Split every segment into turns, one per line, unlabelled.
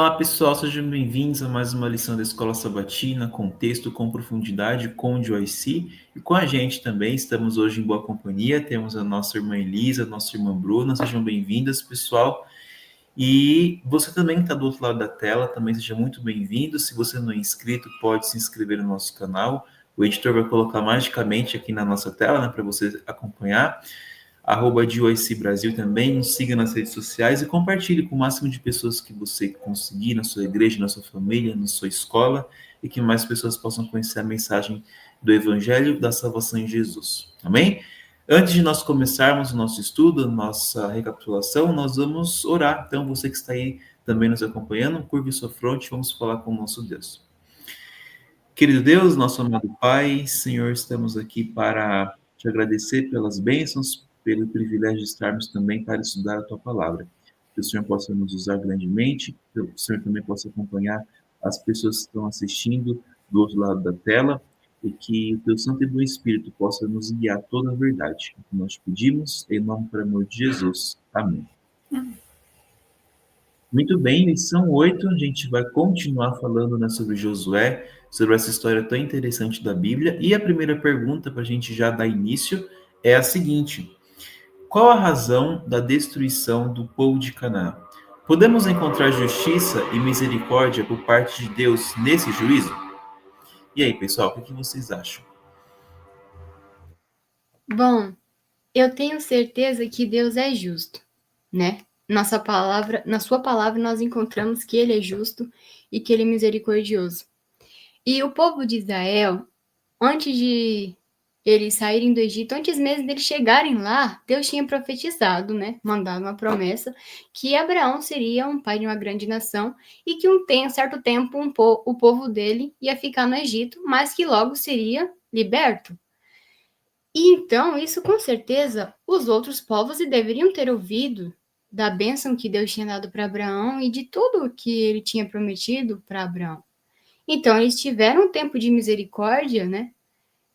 Olá, pessoal, sejam bem-vindos a mais uma lição da Escola Sabatina, com texto, com profundidade, com Joyce. E com a gente também, estamos hoje em boa companhia, temos a nossa irmã Elisa, a nossa irmã Bruna, sejam bem-vindas, pessoal. E você também que está do outro lado da tela, também seja muito bem-vindo. Se você não é inscrito, pode se inscrever no nosso canal. O editor vai colocar magicamente aqui na nossa tela, né, para você acompanhar. @DioIC Brasil também, nos siga nas redes sociais e compartilhe com o máximo de pessoas que você conseguir na sua igreja, na sua família, na sua escola e que mais pessoas possam conhecer a mensagem do Evangelho da salvação em Jesus. Amém? Antes de nós começarmos o nosso estudo, nossa recapitulação, nós vamos orar. Então, você que está aí também nos acompanhando, curve sua fronte, vamos falar com o nosso Deus. Querido Deus, nosso amado Pai, Senhor, estamos aqui para te agradecer pelas bênçãos, pelo privilégio de estarmos também para estudar a tua palavra. Que o Senhor possa nos usar grandemente, que o Senhor também possa acompanhar as pessoas que estão assistindo do outro lado da tela e que o teu Santo e bom Espírito possa nos guiar a toda a verdade. Nós te pedimos, em nome e amor de Jesus. Amém. Muito bem, lição 8, a gente vai continuar falando, né, sobre Josué, sobre essa história tão interessante da Bíblia. E a primeira pergunta, para a gente já dar início, é a seguinte: qual a razão da destruição do povo de Canaã? Podemos encontrar justiça e misericórdia por parte de Deus nesse juízo? E aí, pessoal, o que vocês acham?
Bom, eu tenho certeza que Deus é justo, né? Na sua palavra nós encontramos que ele é justo e que ele é misericordioso. E o povo de Israel, antes de eles saírem do Egito, antes mesmo deles chegarem lá, Deus tinha profetizado, né? Mandado uma promessa que Abraão seria um pai de uma grande nação e que certo tempo o povo dele ia ficar no Egito, mas que logo seria liberto. E então, isso com certeza, os outros povos deveriam ter ouvido da bênção que Deus tinha dado para Abraão e de tudo que ele tinha prometido para Abraão. Então, eles tiveram um tempo de misericórdia, né?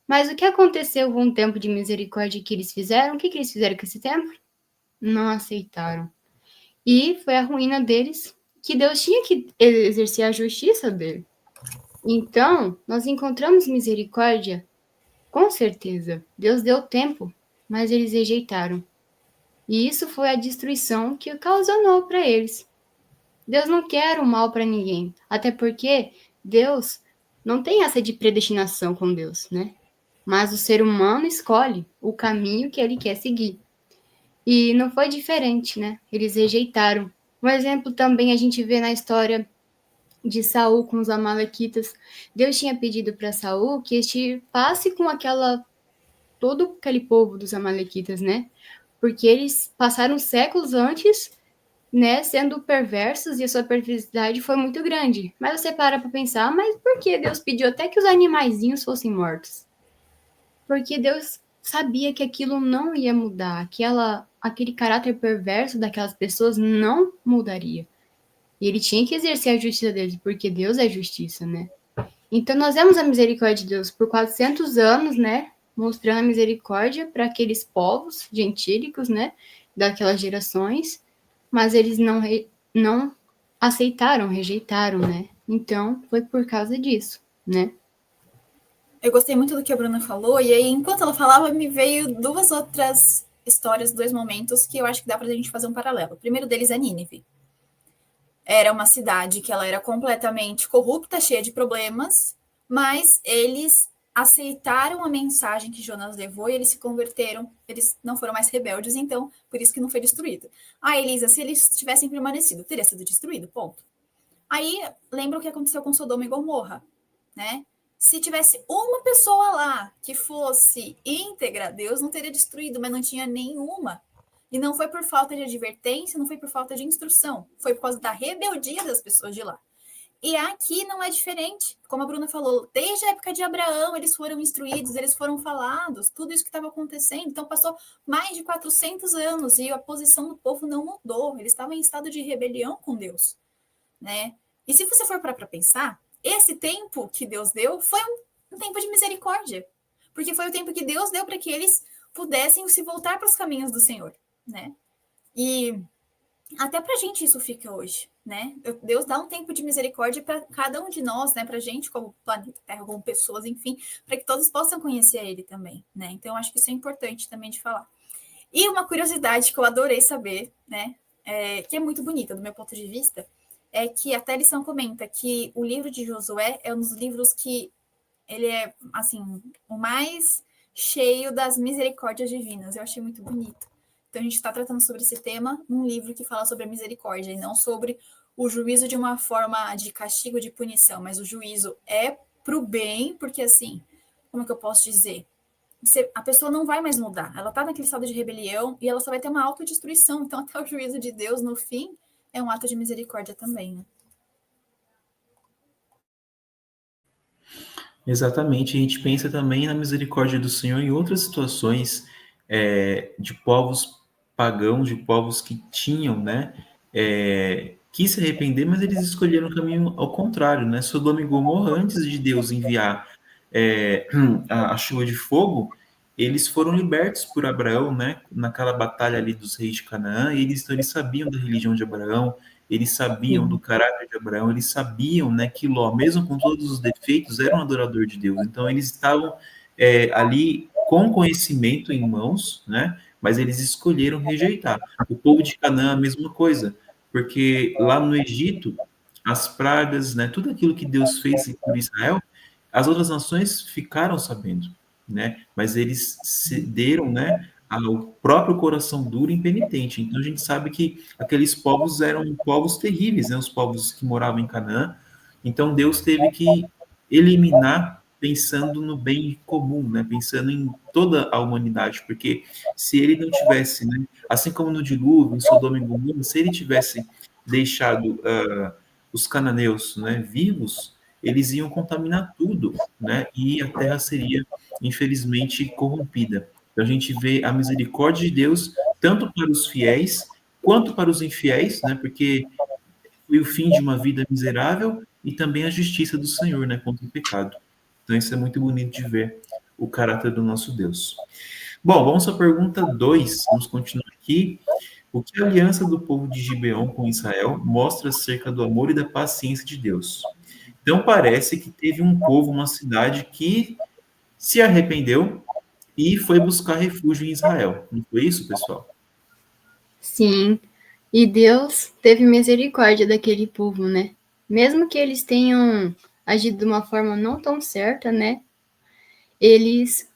Mas o que aconteceu com o tempo de misericórdia que eles fizeram? O que eles fizeram com esse tempo? Não aceitaram. E foi a ruína deles, que Deus tinha que exercer a justiça dele. Então, nós encontramos misericórdia. Com certeza, Deus deu tempo, mas eles rejeitaram. E isso foi a destruição que ocasionou para eles. Deus não quer o mal para ninguém, até porque Deus não tem essa de predestinação com Deus, né? Mas o ser humano escolhe o caminho que ele quer seguir. E não foi diferente, né? Eles rejeitaram. Um exemplo também a gente vê na história de Saul com os amalequitas. Deus tinha pedido para Saul que extirpasse com todo aquele povo dos amalequitas, né? Porque eles passaram séculos antes, né, sendo perversos e a sua perversidade foi muito grande. Mas você para pensar, mas por que Deus pediu até que os animaizinhos fossem mortos? Porque Deus sabia que aquilo não ia mudar, aquele caráter perverso daquelas pessoas não mudaria. E ele tinha que exercer a justiça deles, porque Deus é justiça, né? Então nós vemos a misericórdia de Deus por 400 anos, né? Mostrando a misericórdia para aqueles povos gentílicos, né? Daquelas gerações, mas eles não aceitaram, rejeitaram, né? Então foi por causa disso, né?
Eu gostei muito do que a Bruna falou, e aí, enquanto ela falava, me veio duas outras histórias, dois momentos que eu acho que dá pra gente fazer um paralelo. O primeiro deles é Nínive. Era uma cidade que ela era completamente corrupta, cheia de problemas, mas eles aceitaram a mensagem que Jonas levou e eles se converteram, eles não foram mais rebeldes, então, por isso que não foi destruído. Elisa, se eles tivessem permanecido, teria sido destruído, ponto. Aí, lembra o que aconteceu com Sodoma e Gomorra, né? Se tivesse uma pessoa lá que fosse íntegra, Deus não teria destruído, mas não tinha nenhuma. E não foi por falta de advertência, não foi por falta de instrução, foi por causa da rebeldia das pessoas de lá. E aqui não é diferente. Como a Bruna falou, desde a época de Abraão, eles foram instruídos, eles foram falados, tudo isso que estava acontecendo. Então, passou mais de 400 anos e a posição do povo não mudou. Eles estavam em estado de rebelião com Deus, né? E se você for para pensar, esse tempo que Deus deu foi um tempo de misericórdia, porque foi o tempo que Deus deu para que eles pudessem se voltar para os caminhos do Senhor, né? E até para a gente isso fica hoje, né? Deus dá um tempo de misericórdia para cada um de nós, né? Para a gente, como planeta Terra, como pessoas, enfim, para que todos possam conhecer Ele também, né? Então, acho que isso é importante também de falar. E uma curiosidade que eu adorei saber, né? Que é muito bonita do meu ponto de vista, é que até a lição comenta que o livro de Josué é um dos livros que ele é, assim, o mais cheio das misericórdias divinas. Eu achei muito bonito. Então, a gente está tratando sobre esse tema num livro que fala sobre a misericórdia e não sobre o juízo de uma forma de castigo, de punição, mas o juízo é para o bem, porque, assim, como que eu posso dizer? A pessoa não vai mais mudar. Ela está naquele estado de rebelião e ela só vai ter uma autodestruição. Então, até o juízo de Deus, no fim, é um ato de misericórdia também, né?
Exatamente, a gente pensa também na misericórdia do Senhor em outras situações de povos pagãos, de povos que tinham, né, quis se arrepender, mas eles escolheram o caminho ao contrário, né? Sodoma e Gomorra, antes de Deus enviar a chuva de fogo, eles foram libertos por Abraão, né, naquela batalha ali dos reis de Canaã, e então, eles sabiam da religião de Abraão, eles sabiam do caráter de Abraão, eles sabiam, né, que Ló, mesmo com todos os defeitos, era um adorador de Deus. Então, eles estavam ali com conhecimento em mãos, né, mas eles escolheram rejeitar. O povo de Canaã, a mesma coisa, porque lá no Egito, as pragas, né, tudo aquilo que Deus fez por Israel, as outras nações ficaram sabendo, né, mas eles cederam, né, ao próprio coração duro e impenitente. Então a gente sabe que aqueles povos eram povos terríveis, né? Os povos que moravam em Canaã. Então Deus teve que eliminar pensando no bem comum, né? Pensando em toda a humanidade, porque se ele não tivesse, né? Assim como no dilúvio, em Sodoma e Gomorra, se ele tivesse deixado os cananeus, né, vivos, eles iam contaminar tudo, né? E a terra seria infelizmente corrompida. Então a gente vê a misericórdia de Deus tanto para os fiéis quanto para os infiéis, né? Porque foi o fim de uma vida miserável e também a justiça do Senhor, né? Contra o pecado. Então isso é muito bonito de ver o caráter do nosso Deus. Bom, vamos à pergunta 2. Vamos continuar aqui. O que a aliança do povo de Gibeão com Israel mostra acerca do amor e da paciência de Deus? Então parece que teve um povo, uma cidade que se arrependeu e foi buscar refúgio em Israel. Não foi isso, pessoal?
Sim, e Deus teve misericórdia daquele povo, né? Mesmo que eles tenham agido de uma forma não tão certa, né? Eles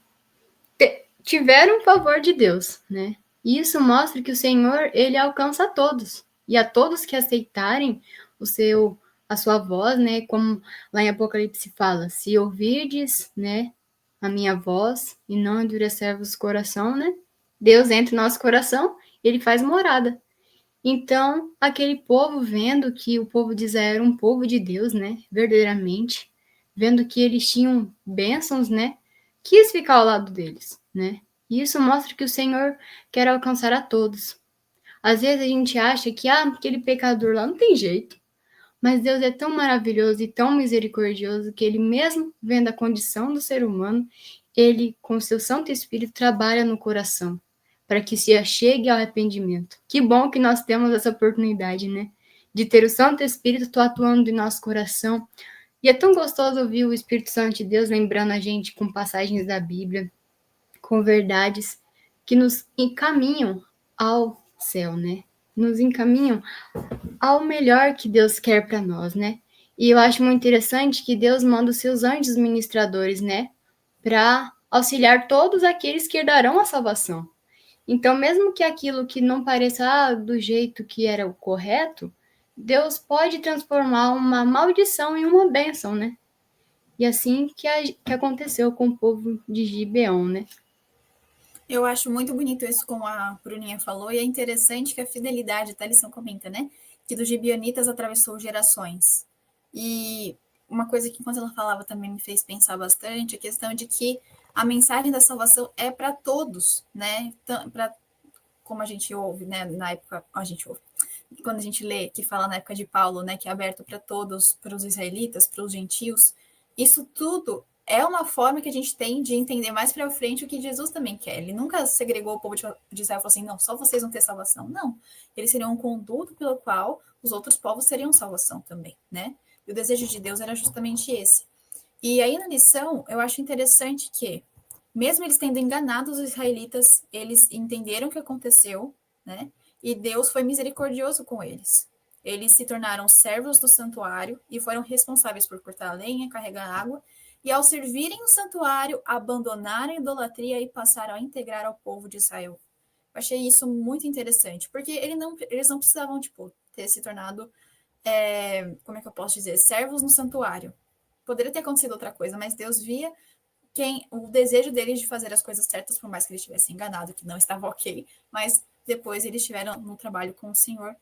tiveram o favor de Deus, né? E isso mostra que o Senhor, ele alcança a todos. E a todos que aceitarem a sua voz, né? Como lá em Apocalipse fala, se ouvirdes, né, a minha voz e não endurecer-vos o coração, né? Deus entra no nosso coração e ele faz morada. Então, aquele povo vendo que o povo de Israel era um povo de Deus, né? Verdadeiramente, vendo que eles tinham bênçãos, né? Quis ficar ao lado deles, né? E isso mostra que o Senhor quer alcançar a todos. Às vezes a gente acha que aquele pecador lá não tem jeito. Mas Deus é tão maravilhoso e tão misericordioso que ele, mesmo vendo a condição do ser humano, ele, com seu Santo Espírito, trabalha no coração para que se achegue ao arrependimento. Que bom que nós temos essa oportunidade, né? De ter o Santo Espírito atuando em nosso coração. E é tão gostoso ouvir o Espírito Santo de Deus lembrando a gente com passagens da Bíblia, com verdades que nos encaminham ao céu, né? Nos encaminham ao melhor que Deus quer para nós, né? E eu acho muito interessante que Deus manda os seus anjos ministradores, né? Para auxiliar todos aqueles que herdarão a salvação. Então, mesmo que aquilo que não pareça do jeito que era o correto, Deus pode transformar uma maldição em uma bênção, né? E assim que aconteceu com o povo de Gibeão, né?
Eu acho muito bonito isso, como a Bruninha falou, e é interessante que a fidelidade, até a lição comenta, né? Que dos gibeonitas atravessou gerações. E uma coisa que, enquanto ela falava, também me fez pensar bastante, a questão de que a mensagem da salvação é para todos, né? Como a gente ouve, né? Na época, a gente ouve. Quando a gente lê, que fala na época de Paulo, né? Que é aberto para todos, para os israelitas, para os gentios. Isso tudo é uma forma que a gente tem de entender mais para frente o que Jesus também quer. Ele nunca segregou o povo de Israel e falou assim, não, só vocês vão ter salvação. Não, eles seriam um conduto pelo qual os outros povos teriam salvação também, né? E o desejo de Deus era justamente esse. E aí na lição, eu acho interessante que, mesmo eles tendo enganado os israelitas, eles entenderam o que aconteceu, né? E Deus foi misericordioso com eles. Eles se tornaram servos do santuário e foram responsáveis por cortar a lenha, carregar água, e ao servirem o santuário, abandonaram a idolatria e passaram a integrar ao povo de Israel. Eu achei isso muito interessante, porque eles não precisavam, tipo, ter se tornado, como é que eu posso dizer, servos no santuário. Poderia ter acontecido outra coisa, mas Deus via o desejo deles de fazer as coisas certas, por mais que eles tivessem enganado, que não estava ok, mas depois eles estiveram no trabalho com o Senhor,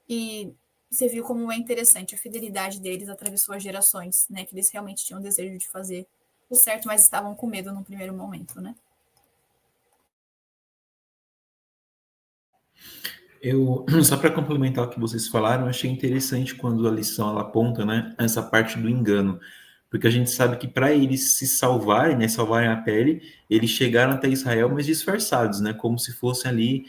e você viu como é interessante a fidelidade deles atravessou as gerações, né? Que eles realmente tinham o desejo de fazer o certo, mas estavam com medo no primeiro momento, né?
Só para complementar o que vocês falaram, eu achei interessante quando a lição ela aponta, né, essa parte do engano, porque a gente sabe que para eles se salvarem, né, salvarem a pele, eles chegaram até Israel, mas disfarçados, né, como se fossem ali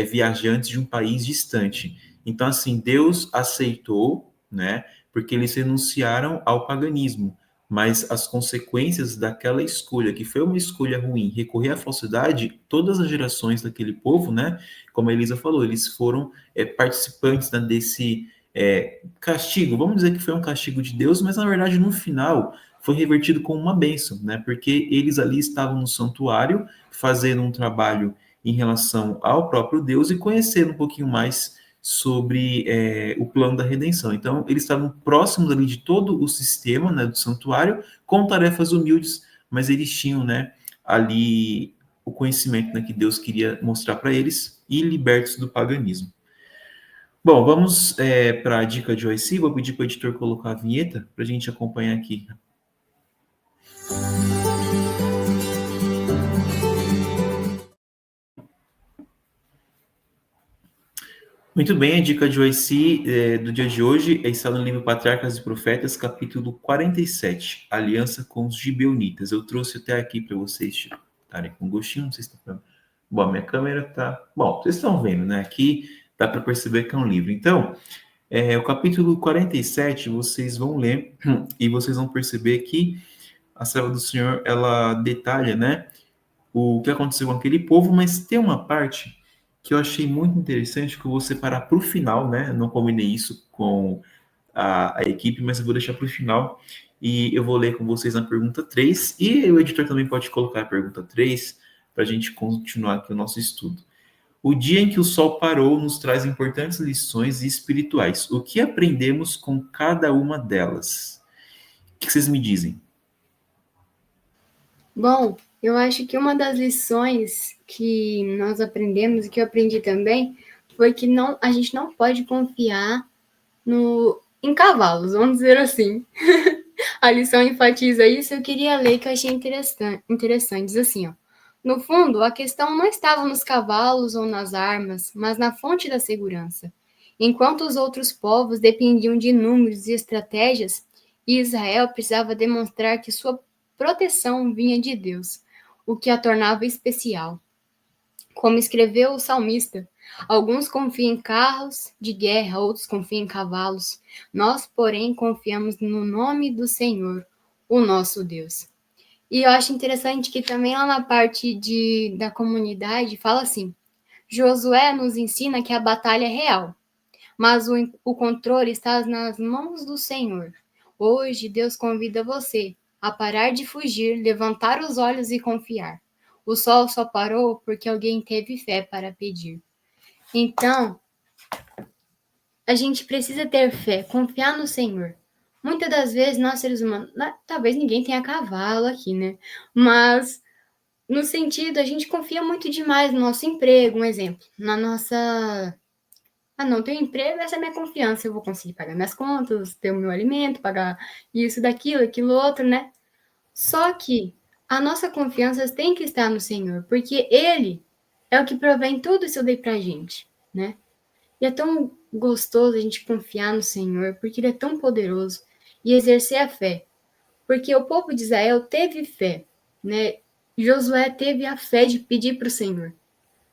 viajantes de um país distante. Então, assim, Deus aceitou, né, porque eles renunciaram ao paganismo, mas as consequências daquela escolha, que foi uma escolha ruim, recorrer à falsidade, todas as gerações daquele povo, né, como a Elisa falou, eles foram participantes, né, desse castigo. Vamos dizer que foi um castigo de Deus, mas na verdade no final foi revertido como uma bênção, né? Porque eles ali estavam no santuário fazendo um trabalho em relação ao próprio Deus e conhecendo um pouquinho mais sobre o plano da redenção. Então, eles estavam próximos ali de todo o sistema, né, do santuário, com tarefas humildes, mas eles tinham, né, ali o conhecimento, né, que Deus queria mostrar para eles e libertos do paganismo. Bom, vamos para a dica de OIC. Vou pedir para o editor colocar a vinheta para a gente acompanhar aqui. Muito bem, a dica de OIC do dia de hoje está no livro Patriarcas e Profetas, capítulo 47, Aliança com os Gibeonitas. Eu trouxe até aqui para vocês estarem com gostinho, não sei se está. Bom, minha câmera tá. Bom, vocês estão vendo, né? Aqui dá para perceber que é um livro. Então, o capítulo 47, vocês vão ler e vocês vão perceber que a serva do Senhor, ela detalha, né, o que aconteceu com aquele povo, mas tem uma parte que eu achei muito interessante que eu vou separar para o final, né? Eu não combinei isso com a equipe, mas eu vou deixar para o final e eu vou ler com vocês na pergunta 3 e o editor também pode colocar a pergunta 3 para a gente continuar aqui o nosso estudo. O dia em que o sol parou nos traz importantes lições espirituais. O que aprendemos com cada uma delas? O que vocês me dizem?
Bom, eu acho que uma das lições que nós aprendemos, e que eu aprendi também, foi que a gente não pode confiar em cavalos, vamos dizer assim. A lição enfatiza isso, eu queria ler que eu achei interessante. Diz assim, ó. No fundo, a questão não estava nos cavalos ou nas armas, mas na fonte da segurança. Enquanto os outros povos dependiam de números e estratégias, Israel precisava demonstrar que sua proteção vinha de Deus, o que a tornava especial. Como escreveu o salmista, alguns confiam em carros de guerra, outros confiam em cavalos. Nós, porém, confiamos no nome do Senhor, o nosso Deus. E eu acho interessante que também lá na parte da comunidade fala assim: Josué nos ensina que a batalha é real, mas o controle está nas mãos do Senhor. Hoje, Deus convida você a parar de fugir, levantar os olhos e confiar. O sol só parou porque alguém teve fé para pedir. Então, a gente precisa ter fé, confiar no Senhor. Muitas das vezes, nós seres humanos, talvez ninguém tenha cavalo aqui, né? Mas, no sentido, a gente confia muito demais no nosso emprego, um exemplo. Na nossa... não, tenho emprego, essa é a minha confiança. Eu vou conseguir pagar minhas contas, ter o meu alimento, pagar isso, daquilo, aquilo outro, né? Só que a nossa confiança tem que estar no Senhor, porque Ele é o que provém tudo isso daí pra gente, né? E é tão gostoso a gente confiar no Senhor, porque Ele é tão poderoso, e exercer a fé. Porque o povo de Israel teve fé, né? Josué teve a fé de pedir para o Senhor.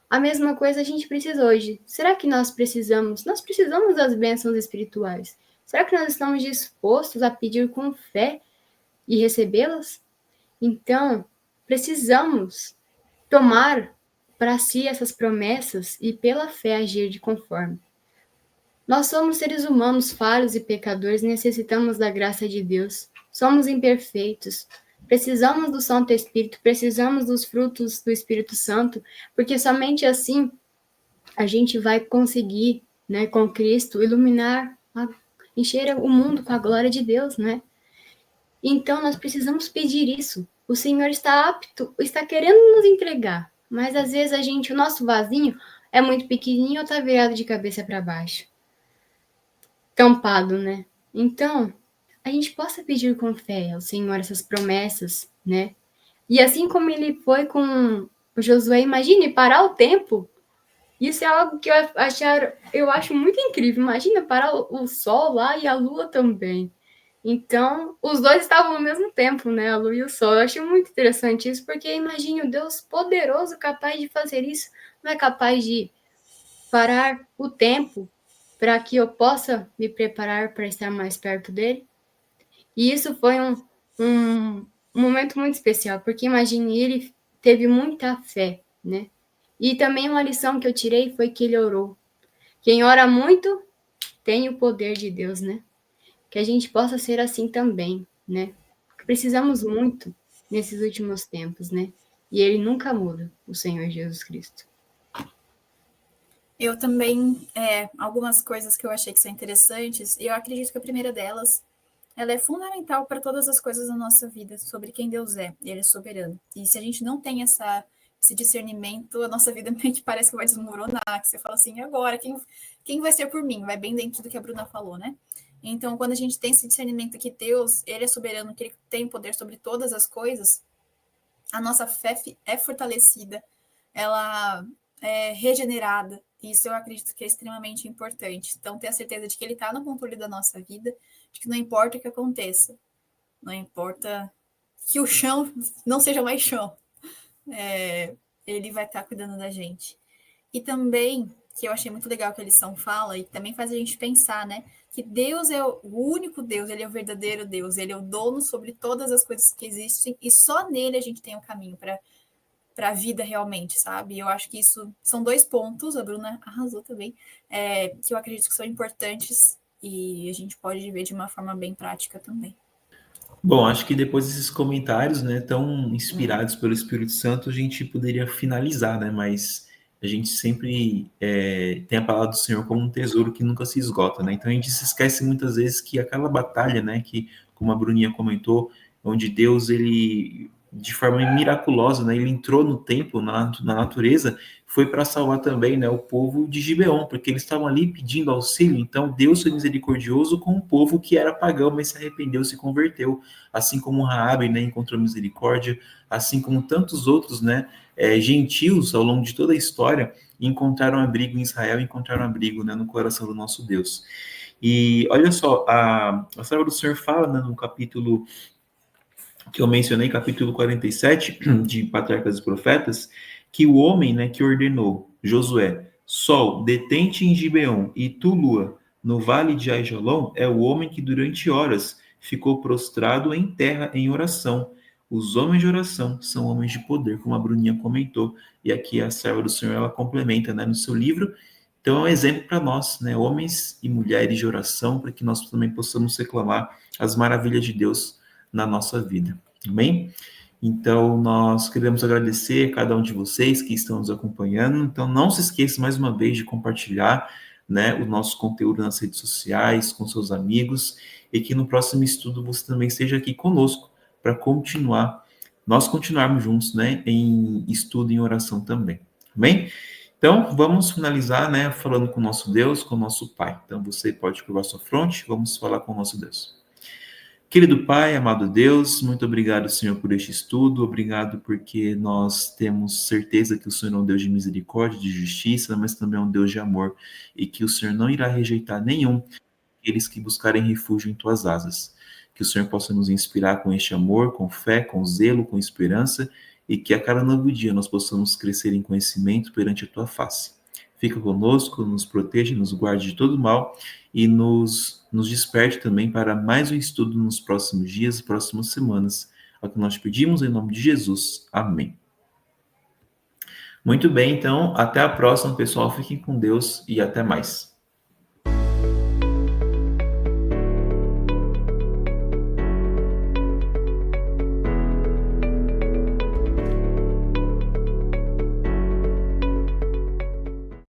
A mesma coisa a gente precisa hoje. Será que nós precisamos? Nós precisamos das bênçãos espirituais. Será que nós estamos dispostos a pedir com fé e recebê-las? Então, precisamos tomar para si essas promessas e pela fé agir de conforme. Nós somos seres humanos falhos e pecadores, necessitamos da graça de Deus. Somos imperfeitos. Precisamos do Santo Espírito, precisamos dos frutos do Espírito Santo, porque somente assim a gente vai conseguir, né, com Cristo, iluminar, encher o mundo com a glória de Deus, né? Então nós precisamos pedir isso. O Senhor está apto, está querendo nos entregar, mas às vezes o nosso vasinho é muito pequenininho ou está virado de cabeça para baixo, tampado, né? Então, a gente possa pedir com fé ao Senhor essas promessas, né? E assim como ele foi com o Josué, imagine parar o tempo. Isso é algo que eu acho muito incrível. Imagina parar o sol lá e a lua também. Então, os dois estavam ao mesmo tempo, né? A lua e o sol. Eu acho muito interessante isso, porque imagine o Deus poderoso capaz de fazer isso. Não é capaz de parar o tempo para que eu possa me preparar para estar mais perto dele? E isso foi um momento muito especial, porque imagine, ele teve muita fé, né? E também uma lição que eu tirei foi que ele orou. Quem ora muito tem o poder de Deus, né? Que a gente possa ser assim também, né? Precisamos muito nesses últimos tempos, né? E ele nunca muda, o Senhor Jesus Cristo.
Eu também, algumas coisas que eu achei que são interessantes, e eu acredito que a primeira delas, ela é fundamental para todas as coisas da nossa vida, sobre quem Deus é, ele é soberano. E se a gente não tem esse discernimento, a nossa vida meio que parece que vai desmoronar, que você fala assim, agora, quem vai ser por mim? Vai bem dentro do que a Bruna falou, né? Então, quando a gente tem esse discernimento que Deus, ele é soberano, que ele tem poder sobre todas as coisas, a nossa fé é fortalecida, ela é regenerada. Isso eu acredito que é extremamente importante. Então, ter a certeza de que ele está no controle da nossa vida, de que não importa o que aconteça, não importa que o chão não seja mais chão, ele vai estar cuidando da gente. E também, que eu achei muito legal que a lição fala, e também faz a gente pensar, né? Que Deus é o único Deus, ele é o verdadeiro Deus, ele é o dono sobre todas as coisas que existem, e só nele a gente tem o caminho para a vida realmente, sabe? Eu acho que isso são 2 pontos, a Bruna arrasou também, que eu acredito que são importantes e a gente pode ver de uma forma bem prática também.
Bom, acho que depois desses comentários, né, tão inspirados pelo Espírito Santo, a gente poderia finalizar, né, mas a gente sempre tem a palavra do Senhor como um tesouro que nunca se esgota, né, então a gente se esquece muitas vezes que aquela batalha, né, que, como a Bruninha comentou, onde Deus, ele, de forma miraculosa, né, ele entrou no templo, na natureza, foi para salvar também, né, o povo de Gibeon, porque eles estavam ali pedindo auxílio, então Deus foi misericordioso com o povo que era pagão, mas se arrependeu, se converteu, assim como Raabe, né, encontrou misericórdia, assim como tantos outros, né, gentios ao longo de toda a história encontraram abrigo em Israel, encontraram abrigo, né, no coração do nosso Deus. E olha só, a palavra do Senhor fala, né, no capítulo que eu mencionei, capítulo 47 de Patriarcas e Profetas, que o homem, né, que ordenou Josué, Sol, detente em Gibeon, e tu, Lua, no vale de Aijalon, é o homem que durante horas ficou prostrado em terra em oração. Os homens de oração são homens de poder, como a Bruninha comentou, e aqui a serva do Senhor, ela complementa, né, no seu livro. Então é um exemplo para nós, né, homens e mulheres de oração, para que nós também possamos reclamar as maravilhas de Deus na nossa vida. Amém? Então, nós queremos agradecer a cada um de vocês que estão nos acompanhando. Então, não se esqueça mais uma vez de compartilhar, né, o nosso conteúdo nas redes sociais, com seus amigos, e que no próximo estudo você também esteja aqui conosco para nós continuarmos juntos, né, em estudo e em oração também. Amém? Então, vamos finalizar, né, falando com o nosso Deus, com o nosso Pai. Então, você pode curvar sua fronte, vamos falar com o nosso Deus. Querido Pai, amado Deus, muito obrigado, Senhor, por este estudo, obrigado porque nós temos certeza que o Senhor é um Deus de misericórdia, de justiça, mas também é um Deus de amor, e que o Senhor não irá rejeitar nenhum daqueles que buscarem refúgio em tuas asas. que o Senhor possa nos inspirar com este amor, com fé, com zelo, com esperança, e que a cada novo dia nós possamos crescer em conhecimento perante a tua face. Fica conosco, nos proteja, nos guarde de todo mal e nos desperte também para mais um estudo nos próximos dias e próximas semanas. É o que nós pedimos em nome de Jesus. Amém. Muito bem, então, até a próxima, pessoal. Fiquem com Deus e até mais.